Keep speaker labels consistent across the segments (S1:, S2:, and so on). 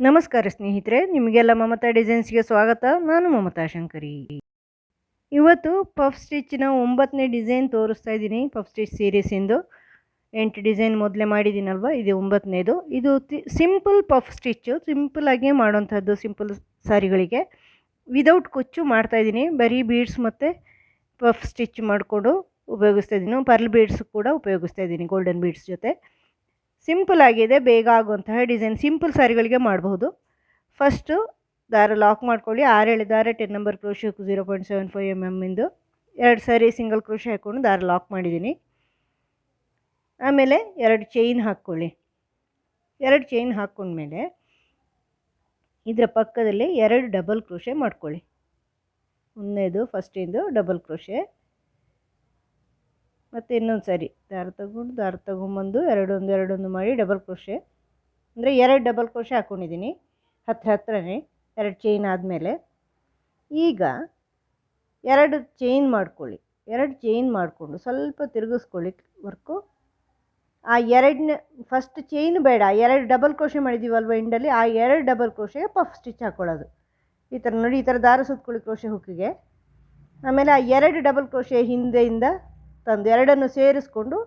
S1: ನಮಸ್ಕಾರ ಸ್ನೇಹಿತರೆ, ನಿಮಗೆಲ್ಲ ಮಮತಾ ಡಿಸೈನ್ಸ್ಗೆ ಸ್ವಾಗತ. ನಾನು ಮಮತಾ ಶಂಕರಿ. ಇವತ್ತು ಪಫ್ ಸ್ಟಿಚ್ನ 9ನೇ ಡಿಸೈನ್ ತೋರಿಸ್ತಾ ಇದ್ದೀನಿ. ಪಫ್ ಸ್ಟಿಚ್ ಸೀರೀಸಿಂದು 8 ಡಿಸೈನ್ ಮೊದಲೇ ಮಾಡಿದ್ದೀನಲ್ವ, ಇದು 9ನೇದು. ಇದು ಸಿಂಪಲ್ ಪಫ್ ಸ್ಟಿಚ್ಚು, ಸಿಂಪಲ್ಲಾಗಿ ಮಾಡೋಂಥದ್ದು. ಸಿಂಪಲ್ ಸಾರಿಗಳಿಗೆ ವಿದೌಟ್ ಕುಚ್ಚು ಮಾಡ್ತಾಯಿದ್ದೀನಿ. ಬರೀ ಬೀಡ್ಸ್ ಮತ್ತು ಪಫ್ ಸ್ಟಿಚ್ ಮಾಡಿಕೊಂಡು ಉಪಯೋಗಿಸ್ತಾ ಇದ್ದೀನಿ. ಪರ್ಲ್ ಬೀಡ್ಸ್ ಕೂಡ ಉಪಯೋಗಿಸ್ತಾ ಇದ್ದೀನಿ, ಗೋಲ್ಡನ್ ಬೀಡ್ಸ್ ಜೊತೆ. ಸಿಂಪಲ್ ಆಗಿದೆ, ಬೇಗ ಆಗುವಂತಹ ಡಿಸೈನ್. ಸಿಂಪಲ್ ಸಾರಿಗಳಿಗೆ ಮಾಡಬಹುದು. ಫಸ್ಟು ದಾರ ಲಾಕ್ ಮಾಡ್ಕೊಳ್ಳಿ. 6 ಎಳೆದಾರ 10 ನಂಬರ್ ಕ್ರೋಶೆ 0.75 mm ಇಂದು 2 ಸಾರಿ ಸಿಂಗಲ್ ಕ್ರೋಶೆ ಹಾಕ್ಕೊಂಡು ದಾರ ಲಾಕ್ ಮಾಡಿದ್ದೀನಿ. ಆಮೇಲೆ 2 ಚೈನ್ ಹಾಕ್ಕೊಳ್ಳಿ. 2 ಚೈನ್ ಹಾಕ್ಕೊಂಡ್ಮೇಲೆ ಇದರ ಪಕ್ಕದಲ್ಲಿ 2 ಡಬಲ್ ಕ್ರೋಶೆ ಮಾಡ್ಕೊಳ್ಳಿ. ಒಂದನೇದು ಫಸ್ಟಿಂದು ಡಬಲ್ ಕ್ರೋಶೆ, ಮತ್ತು ಇನ್ನೊಂದು ಸಾರಿ ದಾರ ತಗೊಂಬಂದು ಎರಡೊಂದು ಮಾಡಿ ಡಬಲ್ ಕ್ರೋಶೆ, ಅಂದರೆ 2 ಡಬಲ್ ಕ್ರೋಶೆ ಹಾಕ್ಕೊಂಡಿದ್ದೀನಿ ಹತ್ರನೇ. 2 ಚೈನ್ ಆದಮೇಲೆ ಈಗ 2 ಚೈನ್ ಮಾಡ್ಕೊಳ್ಳಿ. 2 ಚೈನ್ ಮಾಡಿಕೊಂಡು ಸ್ವಲ್ಪ ತಿರುಗಿಸ್ಕೊಳ್ಳಿ ವರ್ಕು. ಆ 2ನೇ ಫಸ್ಟ್ ಚೈನ್ ಬೇಡ, 2 ಡಬಲ್ ಕ್ರೋಶೆ ಮಾಡಿದ್ದೀವಲ್ವ ಎಂಡಲ್ಲಿ, ಆ 2 ಡಬಲ್ ಕ್ರೋಶೆಗೆ ಪಫ್ ಸ್ಟಿಚ್ ಹಾಕ್ಕೊಳ್ಳೋದು. ಈ ಥರ ನೋಡಿ, ಈ ಥರ ದಾರ ಸುತ್ಕೊಳ್ಳಿ ಕ್ರೋಶೆ ಹುಕ್ಕಿಗೆ. ಆಮೇಲೆ ಆ 2 ಡಬಲ್ ಕ್ರೋಶೆ ಹಿಂದೆಯಿಂದ ತಂದು ಎರಡನ್ನು ಸೇರಿಸ್ಕೊಂಡು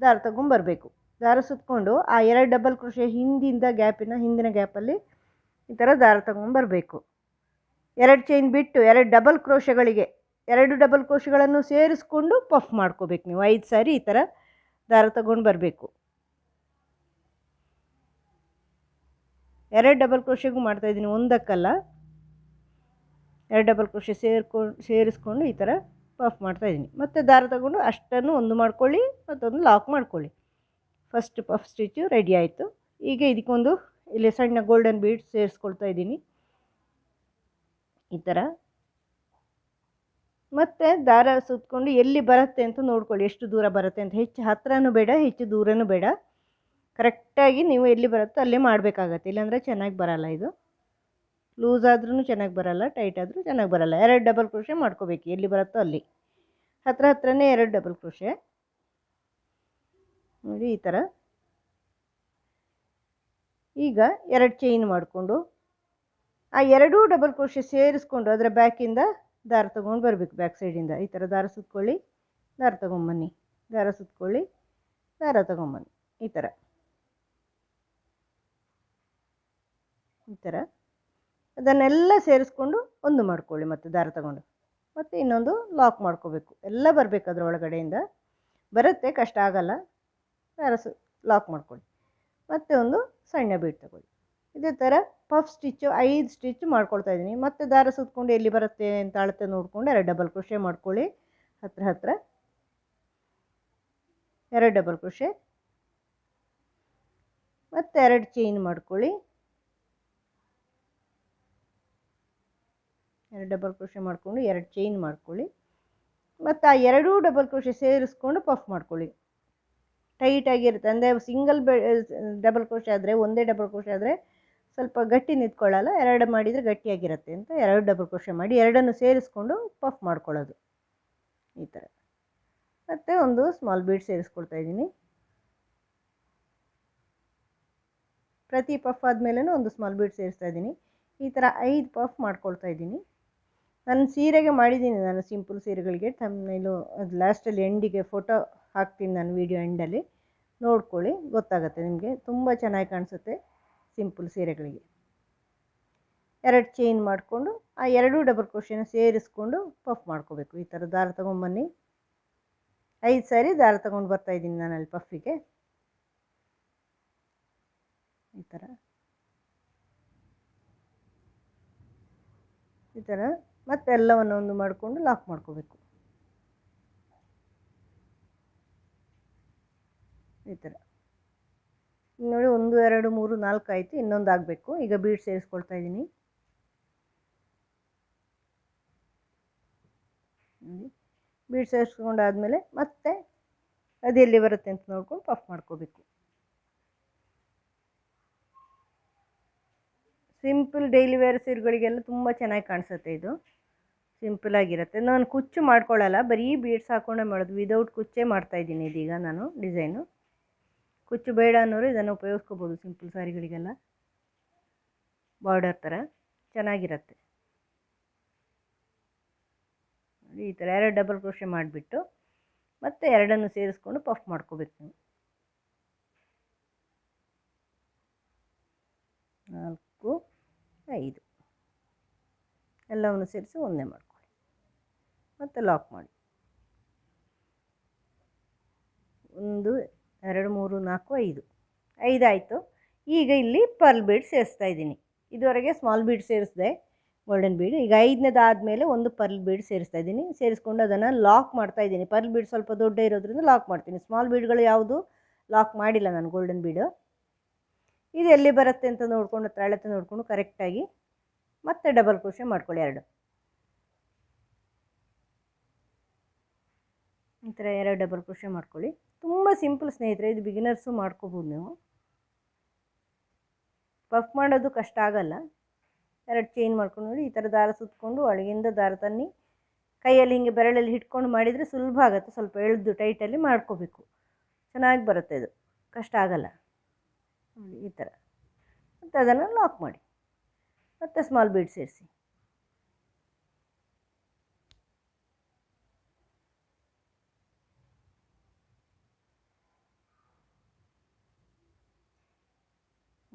S1: ದಾರ ತಗೊಂಬರಬೇಕು. ದಾರ ಸುತ್ತಕೊಂಡು ಆ 2 ಡಬಲ್ ಕ್ರೋಶೆ ಹಿಂದಿನ ಗ್ಯಾಪಲ್ಲಿ ಈ ಥರ ದಾರ ತಗೊಂಬರಬೇಕು. 2 ಚೈನ್ ಬಿಟ್ಟು 2 ಡಬಲ್ ಕ್ರೋಶೆಗಳಿಗೆ 2 ಡಬಲ್ ಕ್ರೋಶೆಗಳನ್ನು ಸೇರಿಸ್ಕೊಂಡು ಪಫ್ ಮಾಡ್ಕೋಬೇಕು. ನೀವು 5 ಸಾರಿ ಈ ಥರ ದಾರ ತಗೊಂಡು ಬರಬೇಕು. 2 ಡಬಲ್ ಕ್ರೋಶೆಗೂ ಮಾಡ್ತಾಯಿದ್ದೀನಿ, ಒಂದಕ್ಕಲ್ಲ. 2 ಡಬಲ್ ಕ್ರೋಶೆ ಸೇರಿಸ್ಕೊಂಡು ಈ ಥರ ಪಫ್ ಮಾಡ್ತಾಯಿದ್ದೀನಿ. ಮತ್ತು ದಾರ ತಗೊಂಡು ಅಷ್ಟನ್ನು ಒಂದು ಮಾಡ್ಕೊಳ್ಳಿ, ಮತ್ತೊಂದು ಲಾಕ್ ಮಾಡ್ಕೊಳ್ಳಿ. ಫಸ್ಟ್ ಪಫ್ ಸ್ಟಿಚ್ಚು ರೆಡಿ ಆಯಿತು. ಈಗ ಇದಕ್ಕೊಂದು ಇಲ್ಲಿ ಸಣ್ಣ ಗೋಲ್ಡನ್ ಬೀಡ್ಸ್ ಸೇರಿಸ್ಕೊಳ್ತಾ ಇದ್ದೀನಿ ಈ ಥರ. ಮತ್ತು ದಾರ ಸುತ್ತಕೊಂಡು ಎಲ್ಲಿ ಬರುತ್ತೆ ಅಂತ ನೋಡ್ಕೊಳ್ಳಿ, ಎಷ್ಟು ದೂರ ಬರುತ್ತೆ ಅಂತ. ಹೆಚ್ಚು ಹತ್ರನೂ ಬೇಡ, ಹೆಚ್ಚು ದೂರನೂ ಬೇಡ. ಕರೆಕ್ಟಾಗಿ ನೀವು ಎಲ್ಲಿ ಬರುತ್ತೋ ಅಲ್ಲೇ ಮಾಡಬೇಕಾಗತ್ತೆ, ಇಲ್ಲಾಂದರೆ ಚೆನ್ನಾಗಿ ಬರೋಲ್ಲ. ಇದು ಲೂಸ್ ಆದ್ರೂ ಚೆನ್ನಾಗಿ ಬರೋಲ್ಲ, ಟೈಟ್ ಆದರೂ ಚೆನ್ನಾಗಿ ಬರೋಲ್ಲ. 2 ಡಬಲ್ ಕ್ರೋಶೆ ಮಾಡ್ಕೋಬೇಕು, ಎಲ್ಲಿ ಬರುತ್ತೋ ಅಲ್ಲಿ. ಹತ್ರನೇ 2 ಡಬಲ್ ಕ್ರೋಶೆ ನೋಡಿ ಈ ಥರ. ಈಗ 2 ಚೈನ್ ಮಾಡಿಕೊಂಡು ಆ 2 ಡಬಲ್ ಕ್ರೋಶೆ ಸೇರಿಸ್ಕೊಂಡು ಅದರ ಬ್ಯಾಕಿಂದ ದಾರ ತೊಗೊಂಡು ಬರಬೇಕು. ಬ್ಯಾಕ್ ಸೈಡಿಂದ ಈ ಥರ ದಾರ ಸುತ್ಕೊಳ್ಳಿ, ದಾರ ತೊಗೊಂಬನ್ನಿ, ದಾರ ಸುತ್ಕೊಳ್ಳಿ, ದಾರ ತೊಗೊಂಬನ್ನಿ. ಈ ಥರ ಅದನ್ನೆಲ್ಲ ಸೇರಿಸ್ಕೊಂಡು ಒಂದು ಮಾಡ್ಕೊಳ್ಳಿ. ಮತ್ತು ದಾರ ತಗೊಂಡು ಮತ್ತು ಇನ್ನೊಂದು ಲಾಕ್ ಮಾಡ್ಕೋಬೇಕು. ಎಲ್ಲ ಬರಬೇಕು ಅದರ ಒಳಗಡೆಯಿಂದ. ಬರುತ್ತೆ, ಕಷ್ಟ ಆಗಲ್ಲ. ದಾರ ಲಾಕ್ ಮಾಡ್ಕೊಳ್ಳಿ. ಮತ್ತು ಒಂದು ಸಣ್ಣ ಬೀಡ್ ತಗೊಳ್ಳಿ. ಇದೇ ಥರ ಪಫ್ ಸ್ಟಿಚ್ಚು 5 ಸ್ಟಿಚ್ ಮಾಡ್ಕೊಳ್ತಾ ಇದ್ದೀನಿ. ಮತ್ತು ದಾರ ಸುತ್ತಕೊಂಡು ಎಲ್ಲಿ ಬರುತ್ತೆ ಅಂತ ಅಳತೆ ನೋಡಿಕೊಂಡು 2 ಡಬಲ್ ಕ್ರೋಶೆ ಮಾಡ್ಕೊಳ್ಳಿ. ಹತ್ರ 2 ಡಬಲ್ ಕ್ರೋಶೆ ಮತ್ತು 2 ಚೈನ್ ಮಾಡ್ಕೊಳ್ಳಿ. 2 ಡಬಲ್ ಕ್ರೋಶೆ ಮಾಡಿಕೊಂಡು 2 ಚೈನ್ ಮಾಡ್ಕೊಳ್ಳಿ. ಮತ್ತು ಆ 2 ಡಬಲ್ ಕ್ರೋಶೆ ಸೇರಿಸ್ಕೊಂಡು ಪಫ್ ಮಾಡ್ಕೊಳ್ಳಿ. ಟೈಟಾಗಿರುತ್ತೆ, ಅಂದರೆ ಸಿಂಗಲ್ ಡಬಲ್ ಕ್ರೋಶೆ ಆದರೆ, ಒಂದೇ ಡಬಲ್ ಕ್ರೋಶೆ ಆದರೆ ಸ್ವಲ್ಪ ಗಟ್ಟಿ ನಿಂತ್ಕೊಳ್ಳಲ್ಲ. 2 ಮಾಡಿದರೆ ಗಟ್ಟಿಯಾಗಿರುತ್ತೆ ಅಂತ 2 ಡಬಲ್ ಕ್ರೋಶೆ ಮಾಡಿ 2 ಸೇರಿಸ್ಕೊಂಡು ಪಫ್ ಮಾಡ್ಕೊಳ್ಳೋದು ಈ ಥರ. ಮತ್ತು ಒಂದು ಸ್ಮಾಲ್ ಬೀಡ್ ಸೇರಿಸ್ಕೊಳ್ತಾ ಇದ್ದೀನಿ. ಪ್ರತಿ ಪಫ್ ಆದಮೇಲೆ ಒಂದು ಸ್ಮಾಲ್ ಬೀಡ್ ಸೇರಿಸ್ತಾ ಇದ್ದೀನಿ. ಈ ಥರ 5 ಪಫ್ ಮಾಡ್ಕೊಳ್ತಾ ಇದ್ದೀನಿ. ನಾನು ಸೀರೆಗೆ ಮಾಡಿದ್ದೀನಿ, ನಾನು ಸಿಂಪಲ್ ಸೀರೆಗಳಿಗೆ ಥಂಬ್ನೈಲು ಅದು ಲಾಸ್ಟಲ್ಲಿ ಎಂಡಿಗೆ ಫೋಟೋ ಹಾಕ್ತೀನಿ ನಾನು, ವಿಡಿಯೋ ಎಂಡಲ್ಲಿ ನೋಡ್ಕೊಳ್ಳಿ, ಗೊತ್ತಾಗುತ್ತೆ ನಿಮಗೆ. ತುಂಬ ಚೆನ್ನಾಗಿ ಕಾಣಿಸುತ್ತೆ ಸಿಂಪಲ್ ಸೀರೆಗಳಿಗೆ. 2 ಚೈನ್ ಮಾಡಿಕೊಂಡು ಆ 2 ಡಬಲ್ ಕ್ರೋಶೆನ ಸೇರಿಸ್ಕೊಂಡು ಪಫ್ ಮಾಡ್ಕೋಬೇಕು. ಈ ಥರ ದಾರ ತೊಗೊಂಬನ್ನಿ. 5 ಸಾರಿ ದಾರ ತೊಗೊಂಡು ಬರ್ತಾಯಿದ್ದೀನಿ ನಾನಲ್ಲಿ ಪಫಿಗೆ ಈ ಥರ. ಮತ್ತೆ ಎಲ್ಲವನ್ನು ಒಂದು ಮಾಡಿಕೊಂಡು ಲಾಕ್ ಮಾಡ್ಕೋಬೇಕು ಈ ಥರ. ನೋಡಿ, 1 2 3 4 ಆಯಿತು, ಇನ್ನೊಂದು ಆಗಬೇಕು. ಈಗ ಬೀಡ್ ಸೇರಿಸ್ಕೊಳ್ತಾ ಇದ್ದೀನಿ. ಬೀಡ್ ಸೇರಿಸ್ಕೊಂಡಾದಮೇಲೆ ಮತ್ತೆ ಅದು ಎಲ್ಲಿ ಬರುತ್ತೆ ಅಂತ ನೋಡ್ಕೊಂಡು ಪಫ್ ಮಾಡ್ಕೋಬೇಕು. ಸಿಂಪಲ್ ಡೈಲಿ ವೇರ್ ಸೀರೆಗಳಿಗೆಲ್ಲ ತುಂಬ ಚೆನ್ನಾಗಿ ಕಾಣಿಸುತ್ತೆ ಇದು. ಸಿಂಪಲಾಗಿರುತ್ತೆ. ನಾನು ಕುಚ್ಚು ಮಾಡ್ಕೊಳ್ಳಲ್ಲ, ಬರೀ ಬೀಡ್ಸ್ ಹಾಕ್ಕೊಂಡೇ ಮಾಡೋದು. ವಿದೌಟ್ ಕುಚ್ಚೇ ಮಾಡ್ತಾಯಿದ್ದೀನಿ ಇದೀಗ ನಾನು ಡಿಸೈನು. ಕುಚ್ಚು ಬೇಡ ಅನ್ನೋರು ಇದನ್ನು ಉಪಯೋಗಿಸ್ಕೋಬೋದು ಸಿಂಪಲ್ ಸಾರಿಗಳಿಗೆಲ್ಲ. ಬಾರ್ಡರ್ ಥರ ಚೆನ್ನಾಗಿರುತ್ತೆ. ಈ ಥರ 2 ಡಬಲ್ ಕ್ರೋಶೆ ಮಾಡಿಬಿಟ್ಟು ಮತ್ತೆ ಎರಡನ್ನು ಸೇರಿಸ್ಕೊಂಡು ಪಫ್ ಮಾಡ್ಕೋಬೇಕು ನೀವು. 4 5 ಎಲ್ಲವನ್ನು ಸೇರಿಸಿ ಒಂದೇ ಮಾಡ್ಕೊಳ್ಳಿ, ಮತ್ತೆ ಲಾಕ್ ಮಾಡಿ. 1 2 3 4 5 5 ಆಯಿತು. ಈಗ ಇಲ್ಲಿ ಪರ್ಲ್ ಬೀಡ್ ಸೇರಿಸ್ತಾ ಇದ್ದೀನಿ. ಇದುವರೆಗೆ ಸ್ಮಾಲ್ ಬೀಡ್ ಸೇರಿಸಿದೆ, ಗೋಲ್ಡನ್ ಬೀಡ್. ಈಗ 5ನೇದಾದಮೇಲೆ ಒಂದು ಪರ್ಲ್ ಬೀಡ್ ಸೇರಿಸ್ತಾ ಇದ್ದೀನಿ. ಸೇರಿಸ್ಕೊಂಡು ಅದನ್ನು ಲಾಕ್ ಮಾಡ್ತಾ ಇದ್ದೀನಿ. ಪರ್ಲ್ ಬೀಡ್ ಸ್ವಲ್ಪ ದೊಡ್ಡ ಇರೋದ್ರಿಂದ ಲಾಕ್ ಮಾಡ್ತೀನಿ. ಸ್ಮಾಲ್ ಬೀಡ್ಗಳು ಯಾವುದು ಲಾಕ್ ಮಾಡಿಲ್ಲ ನಾನು ಗೋಲ್ಡನ್ ಬೀಡು. ಇದು ಎಲ್ಲಿ ಬರುತ್ತೆ ಅಂತ ನೋಡಿಕೊಂಡು ಅಳತೆ ನೋಡಿಕೊಂಡು ಕರೆಕ್ಟಾಗಿ ಮತ್ತೆ ಡಬಲ್ ಕ್ರೋಶೆ ಮಾಡ್ಕೊಳ್ಳಿ 2. ಈ ಥರ 2 ಡಬಲ್ ಕ್ರೋಶೆ ಮಾಡ್ಕೊಳ್ಳಿ. ತುಂಬ ಸಿಂಪಲ್ ಸ್ನೇಹಿತರೆ, ಇದು ಬಿಗಿನರ್ಸು ಮಾಡ್ಕೋಬೋದು ನೀವು. ಪಫ್ ಮಾಡೋದು ಕಷ್ಟ ಆಗಲ್ಲ. 2 ಚೈನ್ ಮಾಡ್ಕೊಂಡು ನೋಡಿ, ಈ ಥರ ದಾರ ಸುತ್ತಕೊಂಡು ಒಳಗಿಂದ ದಾರ ತನ್ನಿ ಕೈಯಲ್ಲಿ ಹಿಂಗೆ ಬೆರಳಲ್ಲಿ ಹಿಡ್ಕೊಂಡು ಮಾಡಿದರೆ ಸುಲಭ ಆಗುತ್ತೆ. ಸ್ವಲ್ಪ ಎಳೆದು ಟೈಟಲ್ಲಿ ಮಾಡ್ಕೋಬೇಕು, ಚೆನ್ನಾಗಿ ಬರುತ್ತೆ. ಇದು ಕಷ್ಟ ಆಗಲ್ಲ ನೋಡಿ. ಈ ಥರ ಮತ್ತು ಅದನ್ನು ಲಾಕ್ ಮಾಡಿ ಮತ್ತು ಸ್ಮಾಲ್ ಬೀಡ್ ಸೇರಿಸಿ.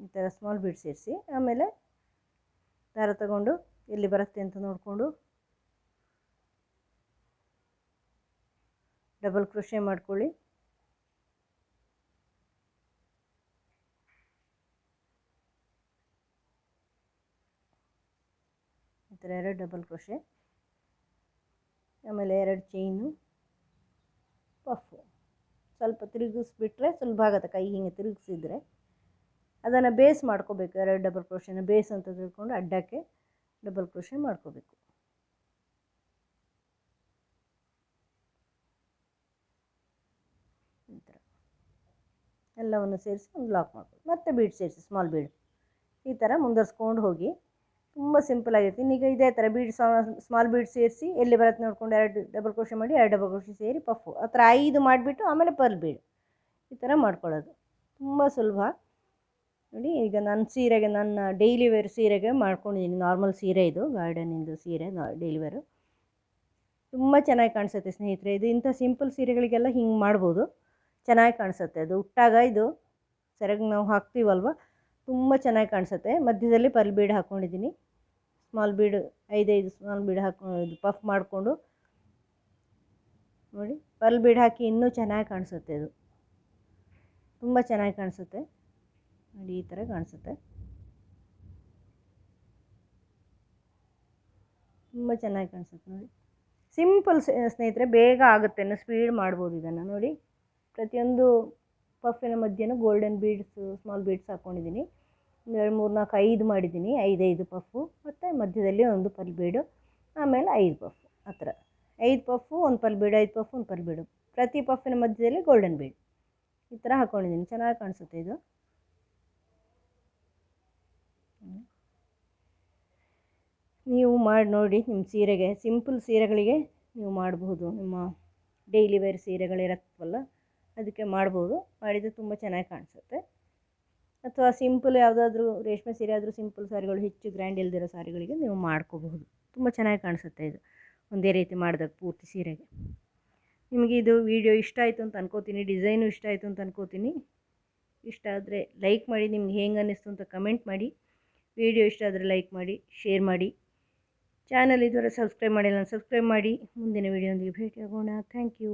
S1: ಈ ಥರ ಸ್ಮಾಲ್ ಬೀಡ್ ಸೇರಿಸಿ ಆಮೇಲೆ ದಾರ ತಗೊಂಡು ಎಲ್ಲಿ ಬರುತ್ತೆ ಅಂತ ನೋಡಿಕೊಂಡು ಡಬಲ್ ಕ್ರೋಶೆ ಮಾಡ್ಕೊಳ್ಳಿ. ಈ ಥರ 2 ಡಬಲ್ ಕ್ರೋಶೆ ಆಮೇಲೆ 2 ಚೈನು ಪಫು. ಸ್ವಲ್ಪ ತಿರುಗಿಸ್ಬಿಟ್ರೆ ಸುಲಭ ಆಗುತ್ತೆ. ಕೈ ಹಿಂಗೆ ತಿರುಗಿಸಿದ್ರೆ ಅದನ್ನು ಬೇಸ್ ಮಾಡ್ಕೋಬೇಕು. 2 ಡಬಲ್ ಕ್ರೋಶೆನ ಬೇಸ್ ಅಂತ ತಿಳ್ಕೊಂಡು ಅಡ್ಡಕ್ಕೆ ಡಬಲ್ ಕ್ರೋಶೆ ಮಾಡ್ಕೋಬೇಕು. ಈ ಥರ ಎಲ್ಲವನ್ನು ಸೇರಿಸಿ ಒಂದು ಲಾಕ್ ಮಾಡ್ಕೊಳ್ಳಿ. ಮತ್ತೆ ಬೀಡ್ ಸೇರಿಸಿ ಸ್ಮಾಲ್ ಬೀಡ್. ಈ ಥರ ಮುಂದುವರ್ಸ್ಕೊಂಡು ಹೋಗಿ. ತುಂಬ ಸಿಂಪಲ್ ಆಗಿರುತ್ತೆ. ಈಗ ಇದೇ ಥರ ಬೀಡ್ ಸ್ಮಾಲ್ ಬೀಡ್ ಸೇರಿಸಿ ಎಲ್ಲಿ ಬರುತ್ತೆ ನೋಡ್ಕೊಂಡು 2 ಡಬಲ್ ಕ್ರೋಶೆ ಮಾಡಿ 2 ಡಬಲ್ ಕ್ರೋಶೆ ಸೇರಿ ಪಫು. ಆ ಥರ 5 ಮಾಡಿಬಿಟ್ಟು ಆಮೇಲೆ ಪರ್ಲ್ ಬೀಡ್ ಈ ಥರ ಮಾಡ್ಕೊಳ್ಳೋದು. ತುಂಬ ಸುಲಭ ನೋಡಿ. ಈಗ ನನ್ನ ಸೀರೆಗೆ, ನನ್ನ ಡೈಲಿ ವೇರ್ ಸೀರೆಗೆ ಮಾಡ್ಕೊಂಡಿದ್ದೀನಿ. ನಾರ್ಮಲ್ ಸೀರೆ ಇದು, ಗಾರ್ಡನಿಂದು ಸೀರೆ, ಡೈಲಿ ವೇರು. ತುಂಬ ಚೆನ್ನಾಗಿ ಕಾಣಿಸುತ್ತೆ ಸ್ನೇಹಿತರೆ. ಇದು ಇಂಥ ಸಿಂಪಲ್ ಸೀರೆಗಳಿಗೆಲ್ಲ ಹಿಂಗೆ ಮಾಡ್ಬೋದು, ಚೆನ್ನಾಗಿ ಕಾಣಿಸುತ್ತೆ. ಅದು ಉಟ್ಟಾಗ ಇದು ಸೆರಗು ನಾವು ಹಾಕ್ತೀವಲ್ವ, ತುಂಬ ಚೆನ್ನಾಗಿ ಕಾಣಿಸುತ್ತೆ. ಮಧ್ಯದಲ್ಲಿ ಪರ್ಲ್ ಬೀಡ್ ಹಾಕ್ಕೊಂಡಿದ್ದೀನಿ. ಸ್ಮಾಲ್ ಬೀಡ್ 5 ಸ್ಮಾಲ್ ಬೀಡ್ ಹಾಕ್ಕೊಂಡು ಪಫ್ ಮಾಡಿಕೊಂಡು ನೋಡಿ, ಪರ್ಲ್ ಬೀಡ್ ಹಾಕಿ ಇನ್ನೂ ಚೆನ್ನಾಗಿ ಕಾಣಿಸುತ್ತೆ. ಇದು ತುಂಬ ಚೆನ್ನಾಗಿ ಕಾಣಿಸುತ್ತೆ ನೋಡಿ. ಈ ಥರ ಕಾಣಿಸುತ್ತೆ, ತುಂಬ ಚೆನ್ನಾಗಿ ಕಾಣಿಸುತ್ತೆ ನೋಡಿ. ಸಿಂಪಲ್ ಸ್ನೇಹಿತರೆ, ಬೇಗ ಆಗುತ್ತೆ, ಸ್ಪೀಡ್ ಮಾಡ್ಬೋದು ಇದನ್ನು ನೋಡಿ. ಪ್ರತಿಯೊಂದು ಪಫಿನ ಮಧ್ಯೆನೂ ಗೋಲ್ಡನ್ ಬೀಡ್ಸು ಸ್ಮಾಲ್ ಬೀಡ್ಸ್ ಹಾಕ್ಕೊಂಡಿದ್ದೀನಿ. 2 3 4 5 ಮಾಡಿದ್ದೀನಿ. 5 ಪಫು ಮತ್ತು ಮಧ್ಯದಲ್ಲಿ ಒಂದು ಪರ್ಲ್ ಬೀಡು, ಆಮೇಲೆ 5 ಪಫು. ಆ ಥರ 5 ಪಫು, ಒಂದು ಪರ್ಲ್ ಬೀಡು, 5 ಪಫು, ಒಂದು ಪರ್ಲ್ ಬೀಡು. ಪ್ರತಿ ಪಫಿನ ಮಧ್ಯದಲ್ಲಿ ಗೋಲ್ಡನ್ ಬೀಡ್ ಈ ಥರ ಹಾಕ್ಕೊಂಡಿದ್ದೀನಿ. ಚೆನ್ನಾಗಿ ಕಾಣಿಸುತ್ತೆ ಇದು. ನೀವು ಮಾಡಿ ನೋಡಿ. ನಿಮ್ಮ ಸೀರೆಗೆ, ಸಿಂಪಲ್ ಸೀರೆಗಳಿಗೆ ನೀವು ಮಾಡಬಹುದು. ನಿಮ್ಮ ಡೈಲಿ ವೇರ್ ಸೀರೆಗಳಿರತ್ತವಲ್ಲ ಅದಕ್ಕೆ ಮಾಡ್ಬೋದು. ಮಾಡಿದರೆ ತುಂಬ ಚೆನ್ನಾಗಿ ಕಾಣಿಸುತ್ತೆ. ಅಥವಾ ಸಿಂಪಲ್ ಯಾವುದಾದ್ರೂ ರೇಷ್ಮೆ ಸೀರೆ ಆದರೂ ಸಿಂಪಲ್ ಸಾರಿಗಳು, ಹೆಚ್ಚು ಗ್ರ್ಯಾಂಡ್ ಇಲ್ದಿರೋ ಸಾರಿಗಳಿಗೆ ನೀವು ಮಾಡ್ಕೋಬಹುದು. ತುಂಬ ಚೆನ್ನಾಗಿ ಕಾಣಿಸುತ್ತೆ ಇದು ಒಂದೇ ರೀತಿ ಮಾಡಿದಾಗ ಪೂರ್ತಿ ಸೀರೆಗೆ. ನಿಮಗೆ ಇದು ವಿಡಿಯೋ ಇಷ್ಟ ಆಯಿತು ಅಂತ ಅನ್ಕೋತೀನಿ. ಡಿಸೈನು ಇಷ್ಟ ಆಯಿತು ಅಂತ ಅನ್ಕೋತೀನಿ. ಇಷ್ಟ ಆದರೆ ಲೈಕ್ ಮಾಡಿ. ನಿಮ್ಗೆ ಹೆಂಗೆ ಅನ್ನಿಸ್ತು ಅಂತ ಕಮೆಂಟ್ ಮಾಡಿ. ವಿಡಿಯೋ ಇಷ್ಟ ಆದರೆ ಲೈಕ್ ಮಾಡಿ, ಶೇರ್ ಮಾಡಿ. ಚಾನಲ್ ಇದುವರೆ ಸಬ್ಸ್ಕ್ರೈಬ್ ಮಾಡಿಲ್ಲ, ಸಬ್ಸ್ಕ್ರೈಬ್ ಮಾಡಿ. ಮುಂದಿನ ವಿಡಿಯೋದೊಂದಿಗೆ ಭೇಟಿಯಾಗೋಣ. Thank you.